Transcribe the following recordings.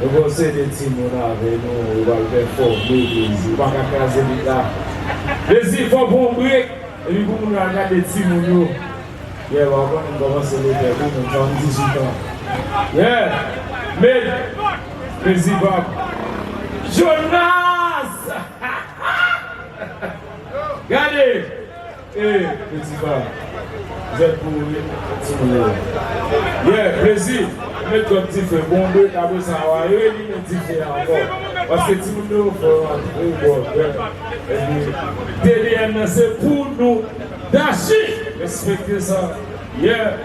nous avons des petits mots avec nous, on va le faire fort, on va pas caser là. Les il faut bon break, et puis pour nous regarder des petits mots. Yeah, on va commencer le faire pour nous 18 ans. Yeah, mais, président Jonas! Regardez! Eh, petit pas. Vous êtes pour lui. Yeah, plaisir. Mais quand tu fais bon, tu as ça, on va encore. Parce que tu nous fais derrière, c'est pour nous. Dashi! Respectez ça. Yeah.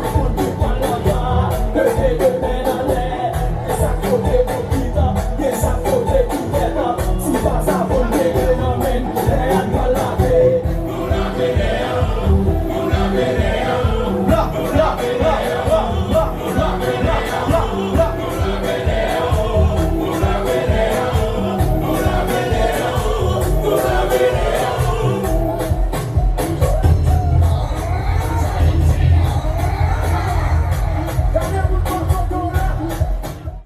Thank you.